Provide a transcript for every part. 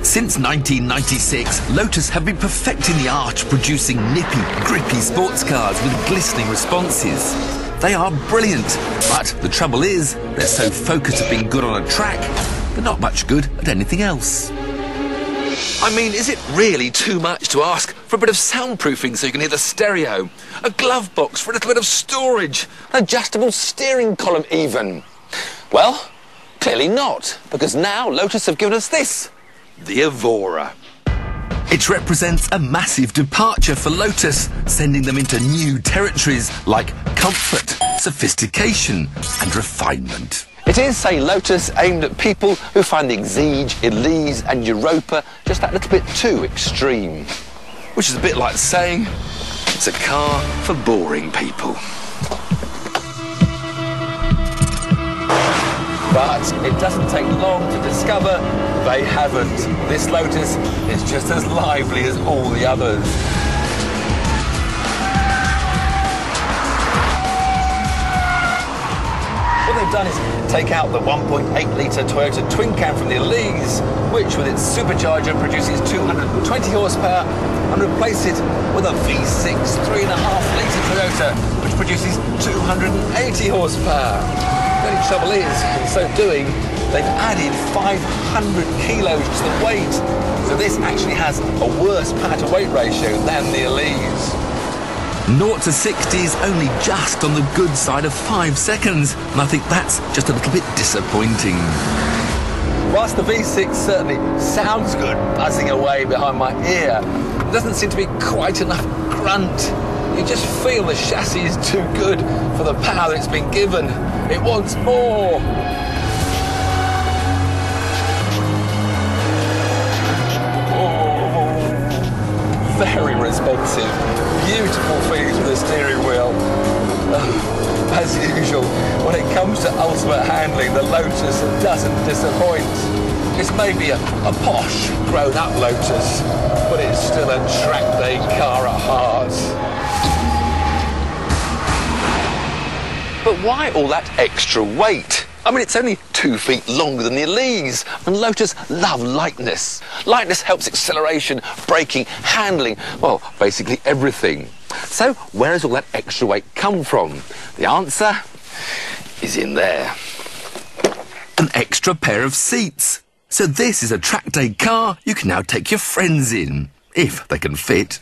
Since 1996, Lotus have been perfecting the art of producing nippy, grippy sports cars with glistening responses. They are brilliant, but the trouble is, they're so focused at being good on a track, they're not much good at anything else. I mean, is it really too much to ask for a bit of soundproofing so you can hear the stereo? A glove box for a little bit of storage? An adjustable steering column even? Well, clearly not, because now Lotus have given us this, the Evora. It represents a massive departure for Lotus, sending them into new territories like comfort, sophistication and refinement. It is, say, Lotus aimed at people who find the Exige, Elise and Europa just that little bit too extreme. Which is a bit like saying, it's a car for boring people. But it doesn't take long to discover they haven't. This Lotus is just as lively as all the others. What they've done is take out the 1.8-litre Toyota twin cam from the Elise, which with its supercharger produces 220 horsepower, and replace it with a V6 3.5-litre Toyota, which produces 280 horsepower. The only trouble is, in so doing, they've added 500 kilos to the weight. So this actually has a worse power-to-weight ratio than the Elise. 0 to 60 is only just on the good side of 5 seconds, and I think that's just a little bit disappointing. Whilst the V6 certainly sounds good, buzzing away behind my ear, there doesn't seem to be quite enough grunt. You just feel the chassis is too good for the power that it's been given. It wants more. Oh, very responsive. Beautiful feelings with the steering wheel. As usual, when it comes to ultimate handling, the Lotus doesn't disappoint. It's maybe a posh, grown-up Lotus, but it's still a track day car at heart. But why all that extra weight? I mean, it's only 2 feet longer than the Elise, and Lotus love lightness. Lightness helps acceleration, braking, handling, well, basically everything. So where does all that extra weight come from? The answer is in there. An extra pair of seats. So this is a track day car you can now take your friends in, if they can fit.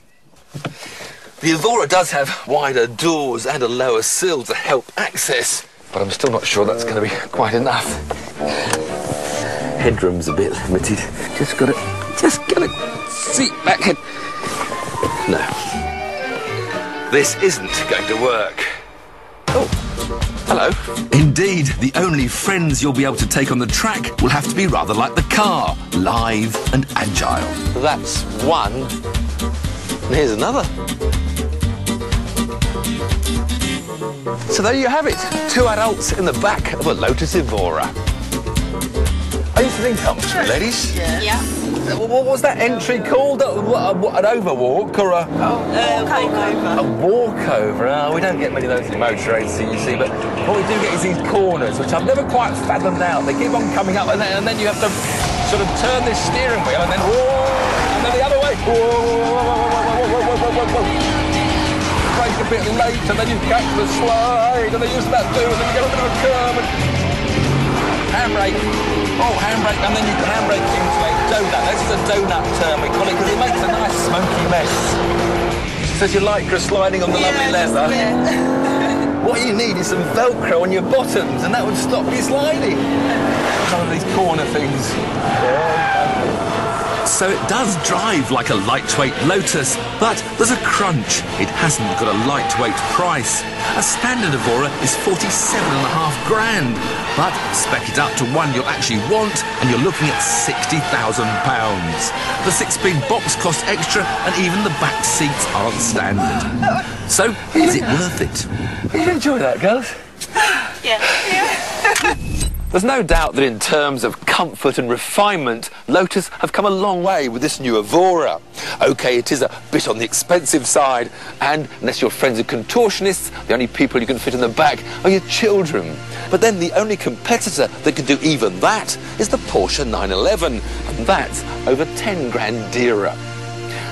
The Evora does have wider doors and a lower sill to help access, but I'm still not sure that's going to be quite enough. Headroom's a bit limited. Just gotta seat back head. No. This isn't going to work. Oh, hello. Indeed, the only friends you'll be able to take on the track will have to be rather like the car, live and agile. That's one. And here's another. So there you have it, 2 adults in the back of a Lotus Evora. Are you sitting comfortably, ladies? Yeah. What was that entry called? An overwalk or a... walkover. A walkover? Oh, we don't get many of those in motor aids, you see, but what we do get is these corners, which I've never quite fathomed out. They keep on coming up, and then you have to sort of turn this steering wheel, and then whoa, and then the other way. Whoa. Brake a bit late, and then you catch the slide, and then you start doing, and then you get a bit of a curve, and handbrake. Oh, handbrake, and then you can handbrake into a donut. This is a donut term we call it, because it makes a nice smoky mess. Says you like sliding on the lovely leather. Yeah. What you need is some Velcro on your bottoms, and that would stop you sliding. Some of these corner things. So it does drive like a lightweight Lotus, but there's a crunch. It hasn't got a lightweight price. A standard Evora is 47.5 grand, but spec it up to one you'll actually want, and you're looking at £60,000. The 6-speed box costs extra, and even the back seats aren't standard. So, is it worth it? Did you enjoy that, girls? Yeah. There's no doubt that in terms of comfort and refinement, Lotus have come a long way with this new Evora. OK, it is a bit on the expensive side, and unless your friends are contortionists, the only people you can fit in the back are your children. But then the only competitor that can do even that is the Porsche 911, and that's over 10 grand dearer.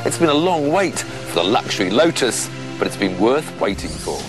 It's been a long wait for the luxury Lotus, but it's been worth waiting for.